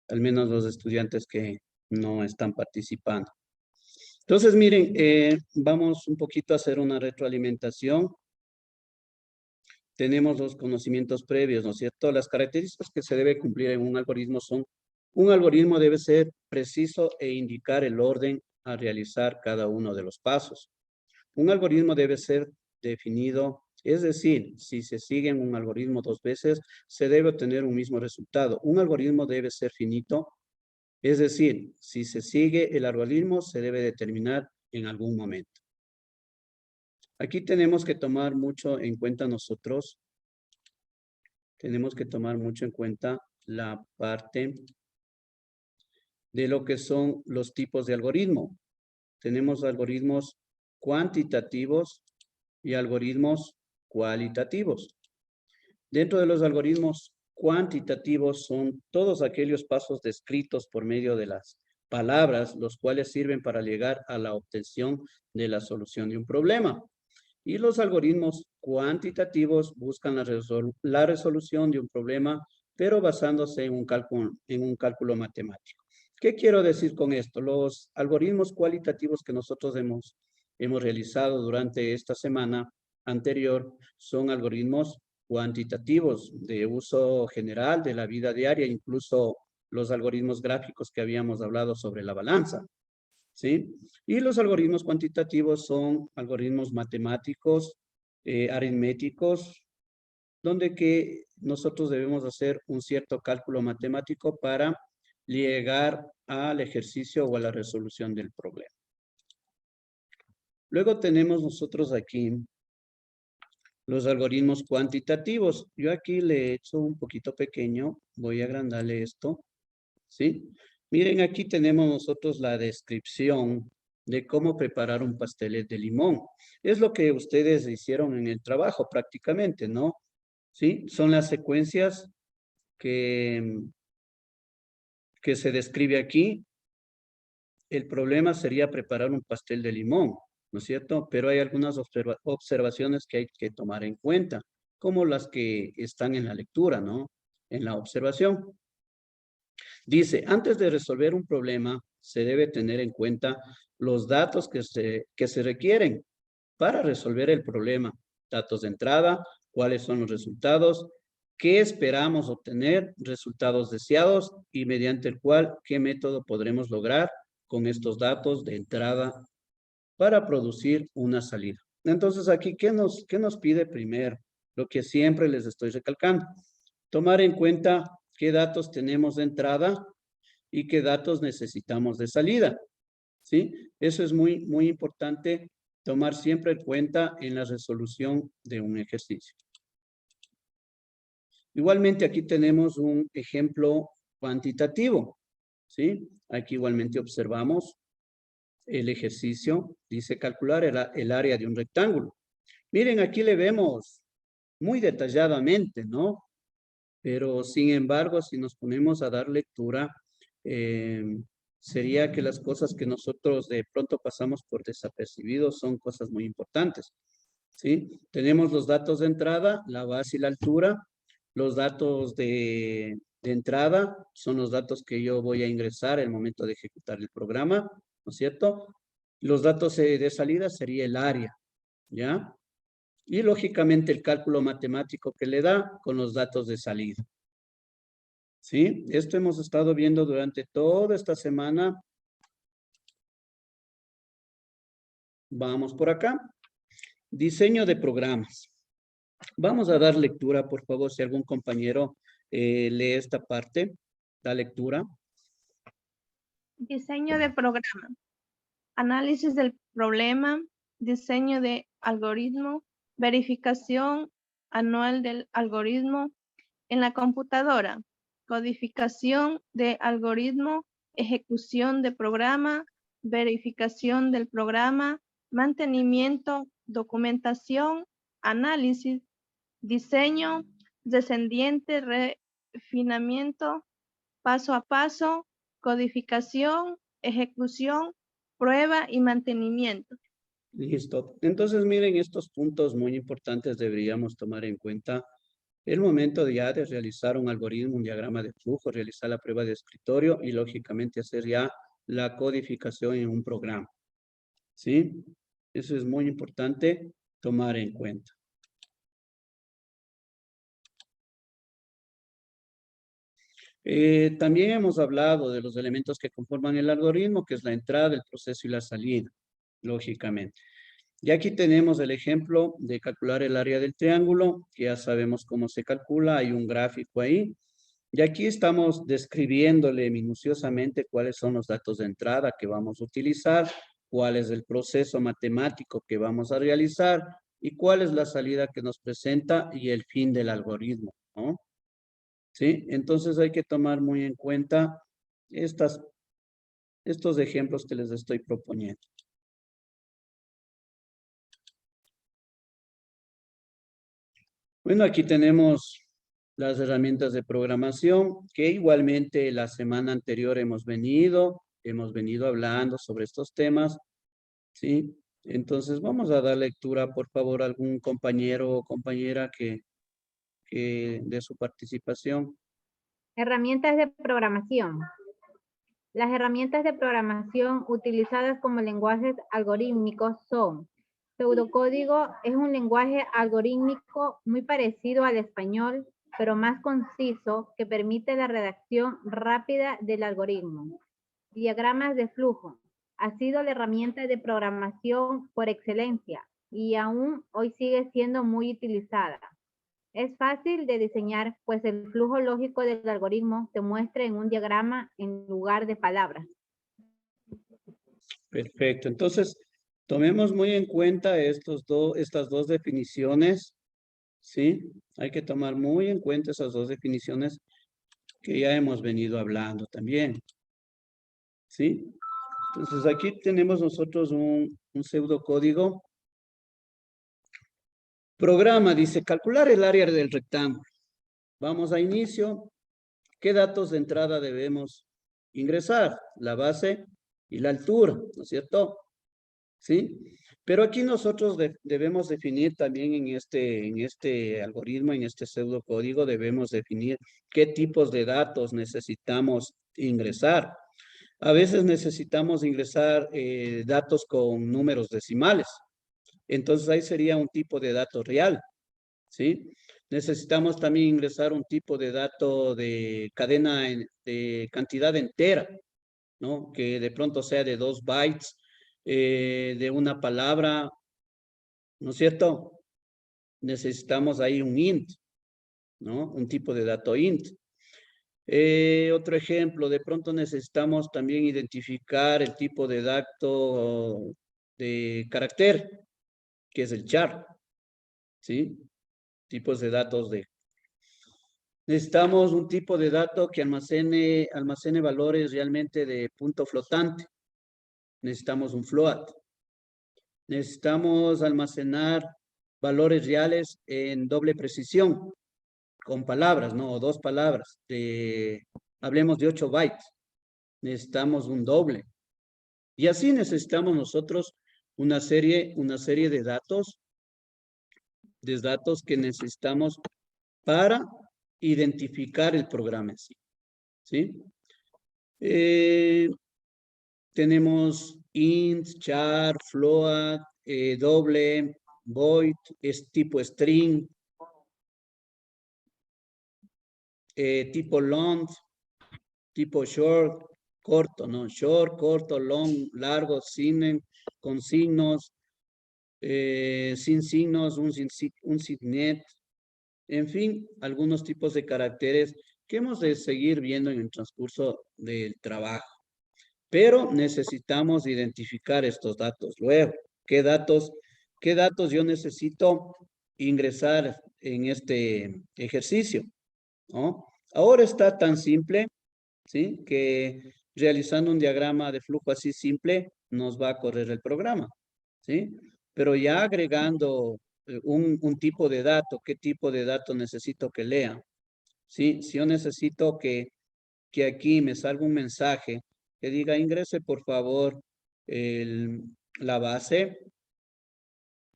al menos los estudiantes que no están participando. Entonces, miren, vamos un poquito a hacer una retroalimentación. Tenemos los conocimientos previos, ¿no es cierto? Las características que se debe cumplir en un algoritmo son: un algoritmo debe ser preciso e indicar el orden a realizar cada uno de los pasos. Un algoritmo debe ser definido, es decir, si se sigue un algoritmo 2 veces, se debe obtener un mismo resultado. Un algoritmo debe ser finito, es decir, si se sigue el algoritmo, se debe determinar en algún momento. Aquí tenemos que tomar mucho en cuenta nosotros, tenemos que tomar mucho en cuenta la parte de lo que son los tipos de algoritmo. Tenemos algoritmos cuantitativos y algoritmos cualitativos. Dentro de los algoritmos cuantitativos son todos aquellos pasos descritos por medio de las palabras, los cuales sirven para llegar a la obtención de la solución de un problema. Y los algoritmos cuantitativos buscan la resolución de un problema, pero basándose en un cálculo matemático. ¿Qué quiero decir con esto? Los algoritmos cualitativos que nosotros hemos realizado durante esta semana anterior son algoritmos cuantitativos de uso general de la vida diaria, incluso los algoritmos gráficos que habíamos hablado sobre la balanza, ¿sí? Y los algoritmos cuantitativos son algoritmos matemáticos, aritméticos, donde que nosotros debemos hacer un cierto cálculo matemático para llegar al ejercicio o a la resolución del problema. Luego tenemos nosotros aquí los algoritmos cuantitativos. Yo aquí le he hecho un poquito pequeño, voy a agrandarle esto, ¿sí? Miren, aquí tenemos nosotros la descripción de cómo preparar un pastel de limón. Es lo que ustedes hicieron en el trabajo prácticamente, ¿no? ¿Sí? Son las secuencias que se describe aquí. El problema sería preparar un pastel de limón, ¿no es cierto? Pero hay algunas observaciones que hay que tomar en cuenta, como las que están en la lectura, ¿no? En la observación. Dice, antes de resolver un problema, se debe tener en cuenta los datos que se requieren para resolver el problema. Datos de entrada, cuáles son los resultados, qué esperamos obtener, resultados deseados y mediante el cual, qué método podremos lograr con estos datos de entrada para producir una salida. Entonces aquí, ¿qué nos pide primero? Lo que siempre les estoy recalcando. Tomar en cuenta qué datos tenemos de entrada y qué datos necesitamos de salida, ¿sí? Eso es muy, muy importante tomar siempre en cuenta en la resolución de un ejercicio. Igualmente aquí tenemos un ejemplo cuantitativo, ¿sí? Aquí igualmente observamos el ejercicio, dice calcular el área de un rectángulo. Miren, aquí le vemos muy detalladamente, ¿no? Pero sin embargo, si nos ponemos a dar lectura, sería que las cosas que nosotros de pronto pasamos por desapercibidos son cosas muy importantes, ¿sí? Tenemos los datos de entrada, la base y la altura. Los datos de entrada son los datos que yo voy a ingresar al momento de ejecutar el programa, ¿no es cierto? Los datos de salida sería el área, ¿ya? Y lógicamente el cálculo matemático que le da con los datos de salida. ¿Sí? Esto hemos estado viendo durante toda esta semana. Vamos por acá. Diseño de programas. Vamos a dar lectura, por favor, si algún compañero lee esta parte, da lectura. Diseño de programa. Análisis del problema, diseño de algoritmo, verificación anual del algoritmo en la computadora, codificación de algoritmo, ejecución de programa, verificación del programa, mantenimiento, documentación, análisis, diseño, descendiente, refinamiento, paso a paso, codificación, ejecución, prueba y mantenimiento. Listo. Entonces, miren, estos puntos muy importantes deberíamos tomar en cuenta el momento de realizar un algoritmo, un diagrama de flujo, realizar la prueba de escritorio y lógicamente hacer ya la codificación en un programa. ¿Sí? Eso es muy importante tomar en cuenta. También hemos hablado de los elementos que conforman el algoritmo, que es la entrada, el proceso y la salida, lógicamente. Y aquí tenemos el ejemplo de calcular el área del triángulo, que ya sabemos cómo se calcula, hay un gráfico ahí. Y aquí estamos describiéndole minuciosamente cuáles son los datos de entrada que vamos a utilizar, cuál es el proceso matemático que vamos a realizar y cuál es la salida que nos presenta y el fin del algoritmo, ¿no? ¿Sí? Entonces hay que tomar muy en cuenta estos ejemplos que les estoy proponiendo. Bueno, aquí tenemos las herramientas de programación, que igualmente la semana anterior hemos venido hablando sobre estos temas, ¿sí? Entonces vamos a dar lectura, por favor, a algún compañero o compañera que dé su participación. Herramientas de programación. Las herramientas de programación utilizadas como lenguajes algorítmicos son: pseudocódigo es un lenguaje algorítmico muy parecido al español, pero más conciso, que permite la redacción rápida del algoritmo. Diagramas de flujo. Ha sido la herramienta de programación por excelencia y aún hoy sigue siendo muy utilizada. Es fácil de diseñar, pues el flujo lógico del algoritmo se muestra en un diagrama en lugar de palabras. Perfecto. Entonces, tomemos muy en cuenta estas dos definiciones, ¿sí? Hay que tomar muy en cuenta esas dos definiciones que ya hemos venido hablando también, ¿sí? Entonces, aquí tenemos nosotros un pseudocódigo. Programa, dice, calcular el área del rectángulo. Vamos a inicio. ¿Qué datos de entrada debemos ingresar? La base y la altura, ¿no es cierto? ¿Sí? Pero aquí nosotros debemos definir también en este algoritmo, en este pseudocódigo, debemos definir qué tipos de datos necesitamos ingresar. A veces necesitamos ingresar datos con números decimales. Entonces ahí sería un tipo de dato real, ¿sí? Necesitamos también ingresar un tipo de dato de cadena de cantidad entera, ¿no? Que de pronto sea de 2 bytes, de una palabra, ¿no es cierto? Necesitamos ahí un int, ¿no? Un tipo de dato int. Otro ejemplo, de pronto necesitamos también identificar el tipo de dato de carácter, que es el char, ¿sí? Tipos de datos de... Necesitamos un tipo de dato que almacene valores realmente de punto flotante. Necesitamos un float. Necesitamos almacenar valores reales en doble precisión, con palabras, ¿no? O 2 palabras. Hablemos de 8 bytes. Necesitamos un doble. Y así necesitamos nosotros una serie de datos que necesitamos para identificar el programa en sí. ¿Sí? Tenemos int, char, float, doble, void, es tipo string, tipo long, tipo short, corto, ¿no? Short, corto, long, largo, con signos, sin signos, un signet, en fin, algunos tipos de caracteres que hemos de seguir viendo en el transcurso del trabajo. Pero necesitamos identificar estos datos. Luego, ¿qué datos yo necesito ingresar en este ejercicio? ¿No? Ahora está tan simple, ¿sí? Que realizando un diagrama de flujo así simple, nos va a correr el programa, ¿sí? Pero ya agregando un tipo de dato, ¿qué tipo de dato necesito que lea? ¿Sí? Si yo necesito que aquí me salga un mensaje que diga, ingrese por favor la base,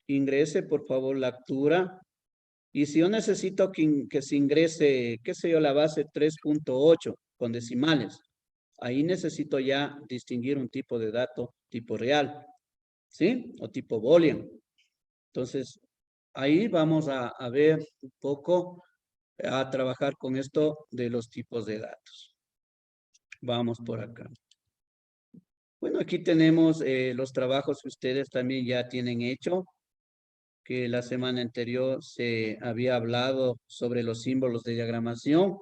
ingrese por favor la altura, Y si yo necesito que se ingrese, qué sé yo, la base 3.8 con decimales, ahí necesito ya distinguir un tipo de dato tipo real, ¿sí? O tipo Boolean. Entonces, ahí vamos a ver un poco, a trabajar con esto de los tipos de datos. Vamos por acá. Bueno, aquí tenemos los trabajos que ustedes también ya tienen hecho, que la semana anterior se había hablado sobre los símbolos de diagramación,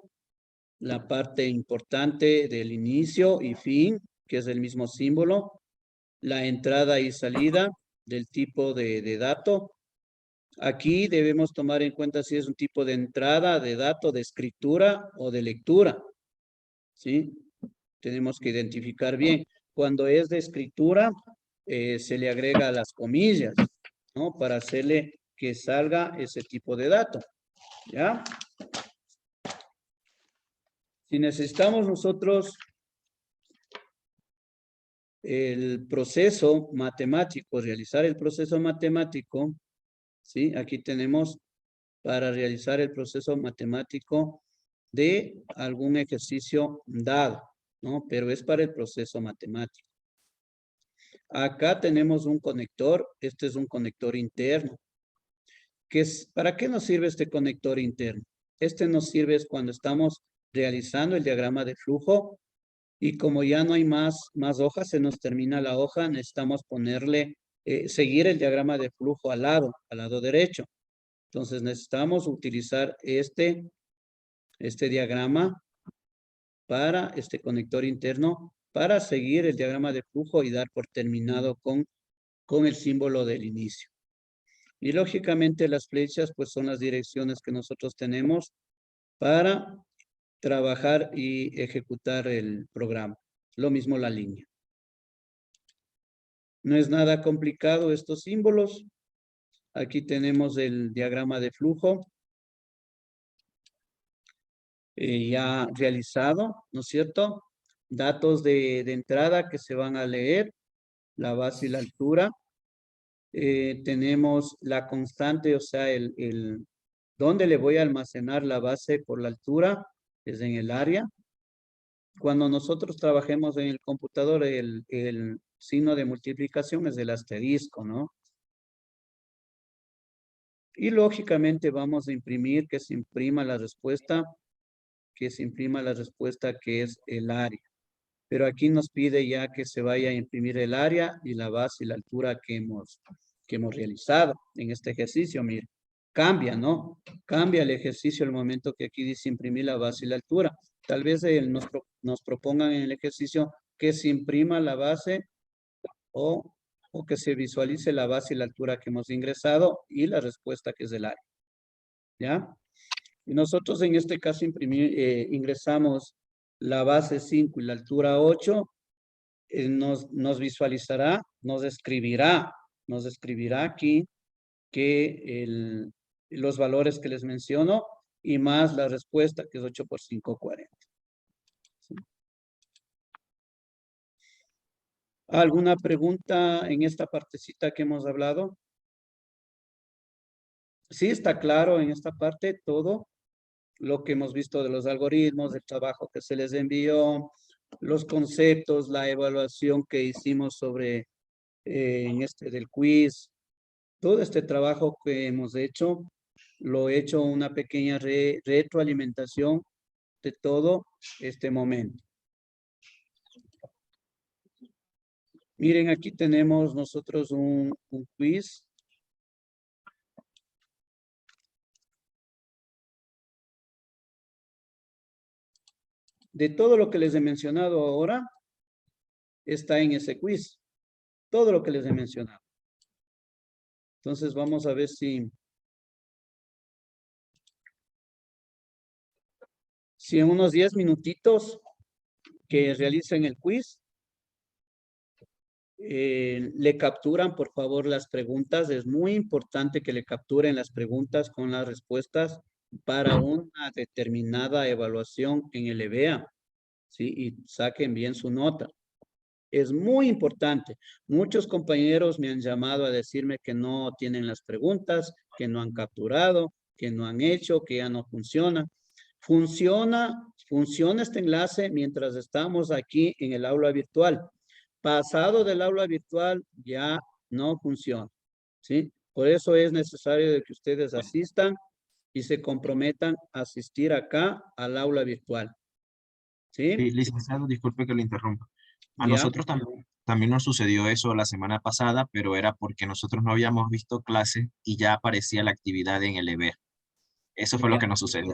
la parte importante del inicio y fin, que es el mismo símbolo, la entrada y salida del tipo de dato. Aquí debemos tomar en cuenta si es un tipo de entrada de dato, de escritura o de lectura, ¿sí? Tenemos que identificar bien. Cuando es de escritura, se le agrega las comillas, ¿no? Para hacerle que salga ese tipo de dato, ¿ya? Si necesitamos nosotros el proceso matemático, realizar el proceso matemático, ¿sí? Aquí tenemos para realizar el proceso matemático de algún ejercicio dado, ¿no? Pero es para el proceso matemático. Acá tenemos un conector, este es un conector interno. ¿Para qué nos sirve este conector interno? Este nos sirve cuando estamos realizando el diagrama de flujo y como ya no hay más hojas, se nos termina la hoja, necesitamos ponerle, seguir el diagrama de flujo al lado derecho. Entonces necesitamos utilizar este diagrama para este conector interno para seguir el diagrama de flujo y dar por terminado con el símbolo del inicio. Y lógicamente las flechas pues son las direcciones que nosotros tenemos para trabajar y ejecutar el programa. Lo mismo la línea. No es nada complicado estos símbolos. Aquí tenemos el diagrama de flujo ya realizado, ¿no es cierto? Datos de entrada que se van a leer, la base y la altura. Tenemos la constante, o sea, dónde le voy a almacenar la base por la altura, es en el área. Cuando nosotros trabajemos en el computador, el signo de multiplicación es el asterisco, ¿no? Y lógicamente vamos a imprimir que se imprima la respuesta, que es el área. Pero aquí nos pide ya que se vaya a imprimir el área y la base y la altura que hemos realizado en este ejercicio. Mire, cambia, ¿no? Cambia el ejercicio el momento que aquí dice imprimir la base y la altura. Tal vez nos propongan en el ejercicio que se imprima la base o que se visualice la base y la altura que hemos ingresado y la respuesta que es el área. ¿Ya? Y nosotros en este caso ingresamos la base 5 y la altura 8, nos visualizará, nos escribirá aquí que los valores que les menciono y más la respuesta que es 8 por 5, 40. ¿Sí? ¿Alguna pregunta en esta partecita que hemos hablado? Sí, está claro en esta parte todo lo que hemos visto de los algoritmos, el trabajo que se les envió, los conceptos, la evaluación que hicimos sobre en del quiz, todo este trabajo que hemos hecho, lo he hecho una pequeña retroalimentación de todo este momento. Miren, aquí tenemos nosotros un quiz. De todo lo que les he mencionado ahora, está en ese quiz. Todo lo que les he mencionado. Entonces vamos a ver si en unos 10 minutitos que realicen el quiz, le capturan por favor las preguntas. Es muy importante que le capturen las preguntas con las respuestas para una determinada evaluación en el EBEA, ¿sí? Y saquen bien su nota. Es muy importante. Muchos compañeros me han llamado a decirme que no tienen las preguntas, que no han capturado, que no han hecho, que ya no funciona. Funciona este enlace mientras estamos aquí en el aula virtual. Pasado del aula virtual ya no funciona, ¿sí? Por eso es necesario de que ustedes asistan y se comprometan a asistir acá al aula virtual, ¿sí? Sí, licenciado, disculpe que lo interrumpa. A Ya, nosotros también nos sucedió eso la semana pasada, pero era porque nosotros no habíamos visto clase y ya aparecía la actividad en el EVER. Eso fue lo ya, que nos sucedió.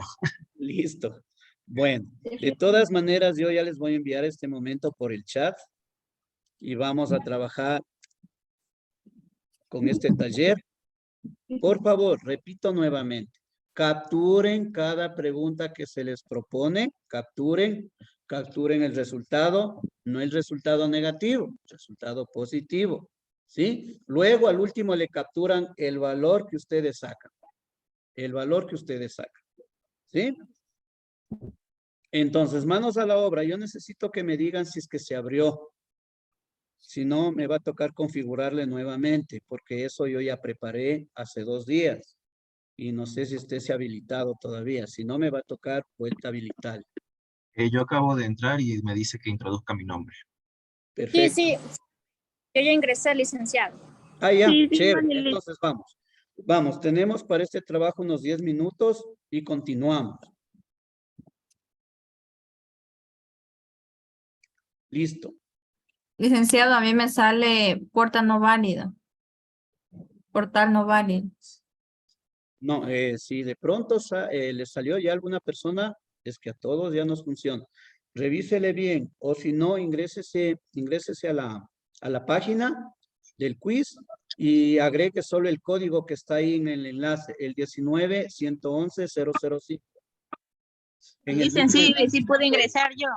listo. Bueno, de todas maneras yo ya les voy a enviar este momento por el chat y vamos a trabajar con este taller. Por favor, repito nuevamente, capturen cada pregunta que se les propone, capturen el resultado, no el resultado negativo, el resultado positivo, ¿sí? Luego al último le capturan el valor que ustedes sacan, el valor que ustedes sacan, ¿sí? Entonces, manos a la obra, yo necesito que me digan si es que se abrió. Si no, me va a tocar configurarle nuevamente, porque eso yo ya preparé hace 2 días. Y no sé si esté habilitado todavía. Si no, me va a tocar vuelta a habilitar. Yo acabo de entrar y me dice que introduzca mi nombre. Perfecto. Sí, yo ya ingresé, licenciado. Ah, ya, Sí, chévere. dígale. Entonces vamos. Vamos, tenemos para este trabajo unos 10 minutos y continuamos. Listo. Licenciado, a mí me sale portal no válido. Portal no válido. No, si de pronto le salió ya alguna persona, es que a todos ya nos funciona. Revísele bien, o si no, ingrésese a la página del quiz y agregue solo el código que está ahí en el enlace, el 19-111-005. Dicen, sí, sí pude ingresar yo.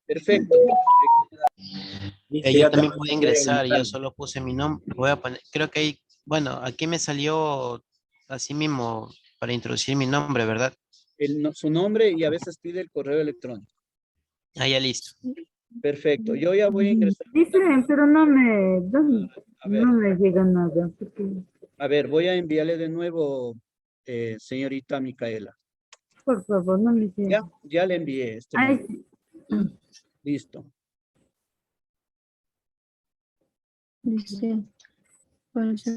Perfecto. Yo también pude ingresar, yo solo puse mi nombre. Voy a poner, creo que hay, bueno, aquí me salió así mismo para introducir mi nombre, ¿verdad? Su nombre y a veces pide el correo electrónico. Ah, ya listo. Perfecto. Yo ya voy a ingresar. Dicen, pero no me, A ver, no me llega nada. voy a enviarle de nuevo, señorita Micaela. Por favor, no me llega. Ya le envié este Ay, momento. sí. Listo. Dice, por eso-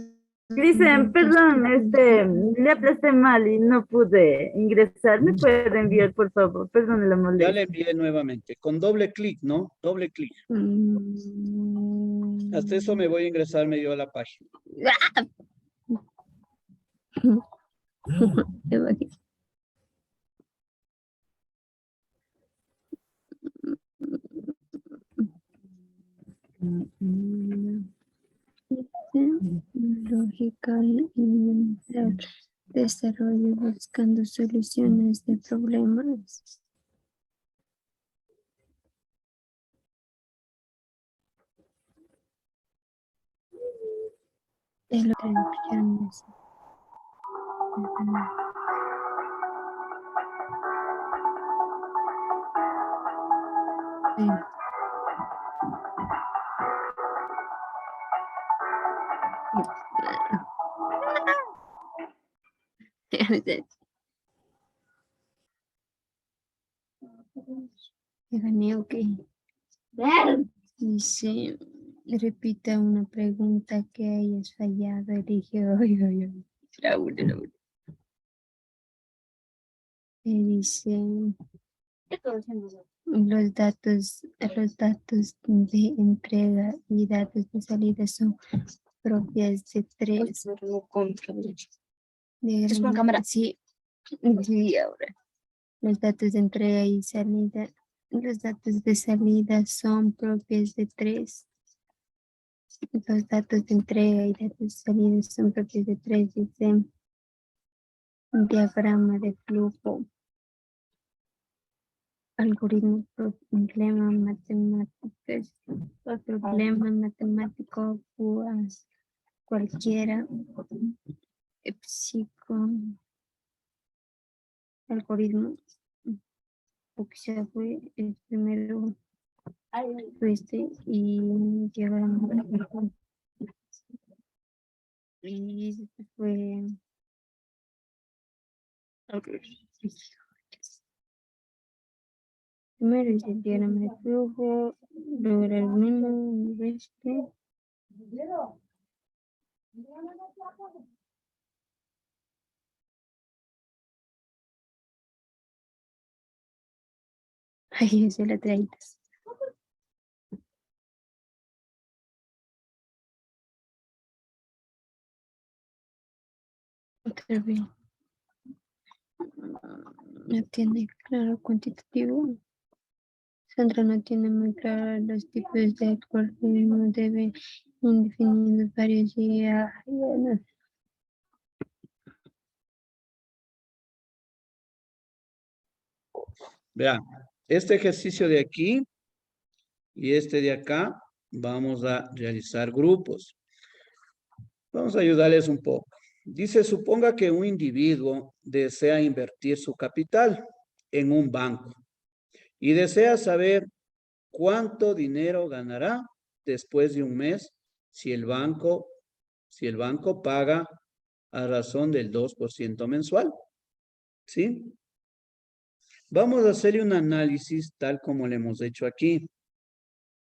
Dicen, perdón, le aplasté mal y no pude ingresar. ¿Me puede enviar, por favor? Perdón la Ya molestia. le envié nuevamente. Con doble clic, ¿no? Doble clic. Hasta eso me voy a ingresar medio a la página. Lógica y desarrollo buscando soluciones de problemas. De las traducciones. Sí. Ya gané, ok. Dice, repita una pregunta que hayas fallado. Elige hoy. La una. Dice, los datos de entrega y datos de salida son propias de tres. ¿Es con cámara? Sí. Sí, ahora. Los datos de entrega y salida. Los datos de salida son propios de tres. Los datos de entrega y datos de salida son propios de tres. Dice un diagrama de flujo. Algoritmo, problema matemáticos. Problema matemático pues, cualquiera. Psico. Algoritmo. Porque se fue el primero. Este y diagrama de flujo. Y fue Primero es el diagrama de flujo, luego el algoritmo, Ay, esa es la 30. Otra vez. No tiene claro cuantitativo. Sandra no tiene muy claro los tipos de algoritmo, debe indefinidos varios y no. Vean, este ejercicio de aquí y este de acá, vamos a realizar grupos. Vamos a ayudarles un poco. Dice, suponga que un individuo desea invertir su capital en un banco y desea saber cuánto dinero ganará después de un mes si el banco paga a razón del 2% mensual. ¿Sí? Vamos a hacerle un análisis tal como le hemos hecho aquí.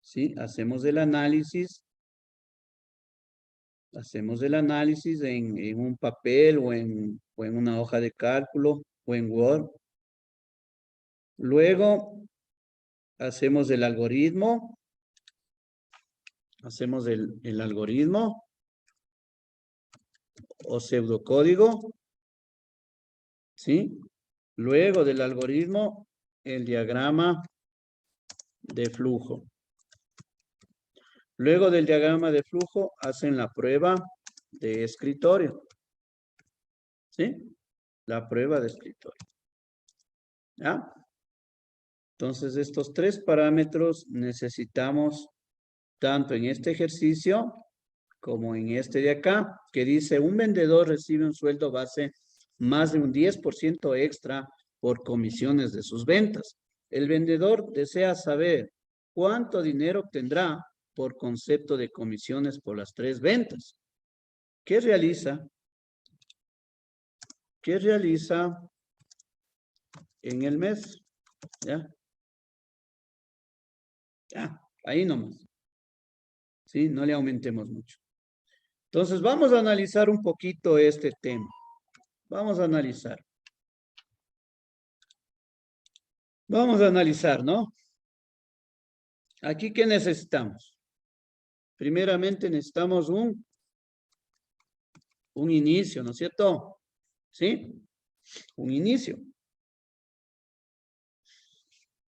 ¿Sí? Hacemos el análisis en un papel o en una hoja de cálculo o en Word. Luego hacemos el algoritmo. Hacemos el algoritmo o pseudocódigo. ¿Sí? Luego del algoritmo, el diagrama de flujo. Luego del diagrama de flujo, hacen la prueba de escritorio. ¿Sí? La prueba de escritorio. ¿Ya? Entonces, estos tres parámetros necesitamos tanto en este ejercicio como en este de acá, que dice un vendedor recibe un sueldo base más de un 10% extra por comisiones de sus ventas. El vendedor desea saber cuánto dinero obtendrá por concepto de comisiones por las 3 ventas. ¿Qué realiza? ¿Qué realiza en el mes? ¿Ya? Ya, ahí nomás. ¿Sí? No le aumentemos mucho. Entonces, vamos a analizar un poquito este tema. Vamos a analizar. Vamos a analizar, ¿no? Aquí, ¿qué necesitamos? Primeramente necesitamos un inicio, ¿no es cierto? ¿Sí? Un inicio.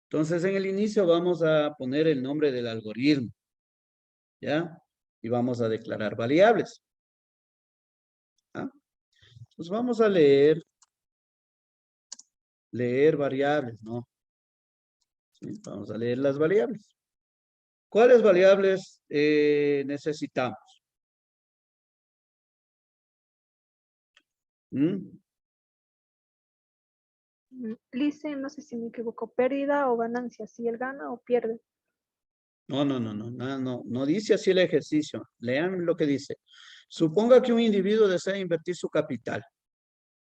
Entonces, en el inicio vamos a poner el nombre del algoritmo. ¿Ya? Y vamos a declarar variables. ¿Ah? Entonces, vamos a leer variables, ¿no? ¿Sí? Vamos a leer las variables. ¿Cuáles variables necesitamos? Dice, no sé si me equivoco, pérdida o ganancia, si él gana o pierde. No dice así el ejercicio. Lean lo que dice. Suponga que un individuo desea invertir su capital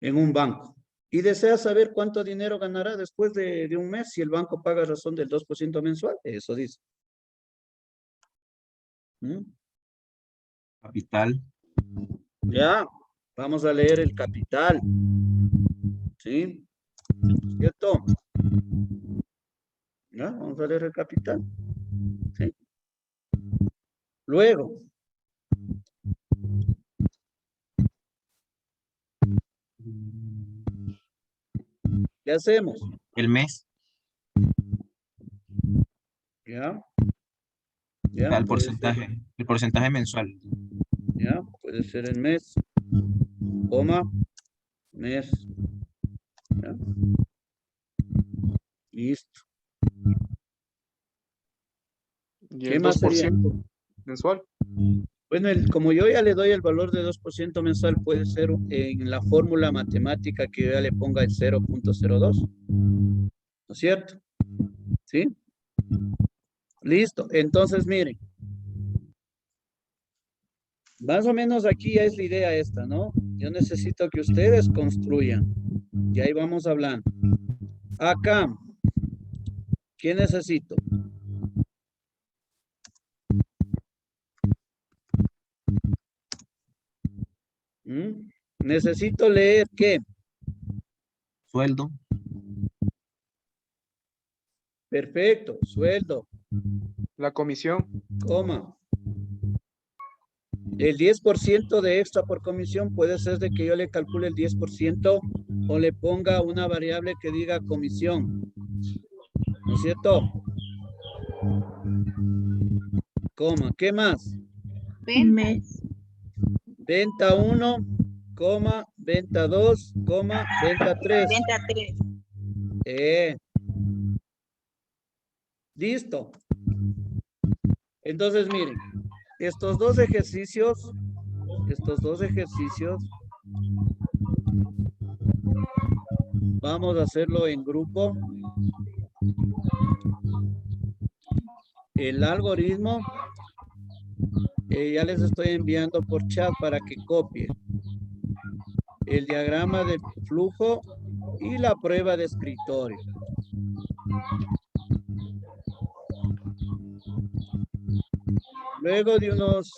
en un banco y desea saber cuánto dinero ganará después de un mes si el banco paga a razón del 2% mensual. Eso dice. Capital. Ya, vamos a leer el capital. ¿Sí? ¿Cierto? Ya, vamos a leer el capital. ¿Sí? Luego. ¿Qué hacemos? El mes. Ya. El porcentaje mensual. Ya, puede ser el mes, coma, mes. ¿Ya? Listo. ¿Y ¿Qué el más sería? 2% mensual? Bueno, como yo ya le doy el valor de 2% mensual, puede ser en la fórmula matemática que yo ya le ponga el 0.02. ¿No es cierto? ¿Sí? Listo. Entonces, miren. Más o menos aquí ya es la idea esta, ¿no? Yo necesito que ustedes construyan. Y ahí vamos hablando. Acá, ¿qué necesito? Necesito leer ¿qué? Sueldo. Perfecto, sueldo, La comisión. coma. El 10% de extra por comisión puede ser de que yo le calcule el 10% o le ponga una variable que diga comisión. ¿No es cierto? Coma, ¿qué más? Ventas. Venta 1, coma, venta 2, coma, venta 3. Venta 3. Listo. Entonces, miren, estos dos ejercicios, vamos a hacerlo en grupo. El algoritmo, ya les estoy enviando por chat para que copien. El diagrama de flujo y la prueba de escritorio. Luego de unos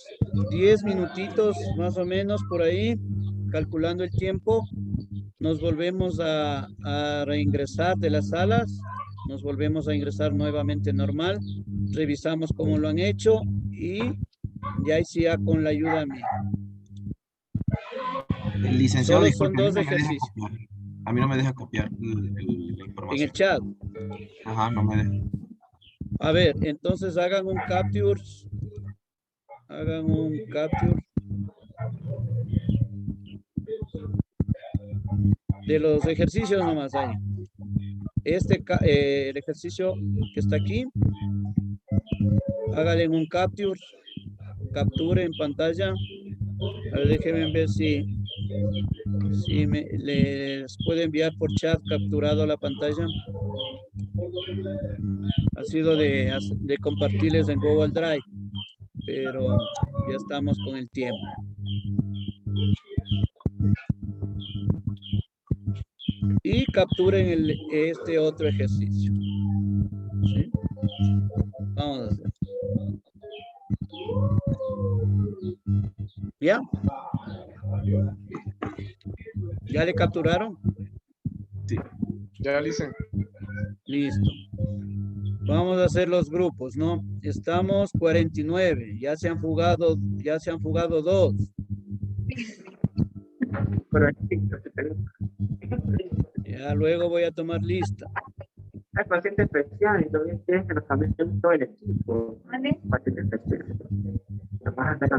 10 minutitos, más o menos por ahí, calculando el tiempo, nos volvemos a reingresar de las salas, nos volvemos a ingresar nuevamente normal, revisamos cómo lo han hecho y ya sí ya con la ayuda mía. El licenciado, Solo son disculpe, dos a mí no me deja ejercicios. copiar. A mí no me deja copiar la En información. el chat. Ajá, no me deja. A ver, entonces hagan un capture. Hagan un capture de los ejercicios nomás ahí. El ejercicio que está aquí, háganle un capture en pantalla. A ver, déjenme ver si les puedo enviar por chat capturado la pantalla. Ha sido de compartirles en Google Drive, pero ya estamos con el tiempo. Y capturen este otro ejercicio. ¿Sí? Vamos a hacer. ¿Ya? ¿Ya le capturaron? Sí. Ya dicen. Listo. Vamos a hacer los grupos, ¿no? Estamos 49. Ya se han fugado 2. Ya luego voy a tomar lista. Hay paciente especial y también quieren que nos cambiemos todo el equipo. Paciente especial.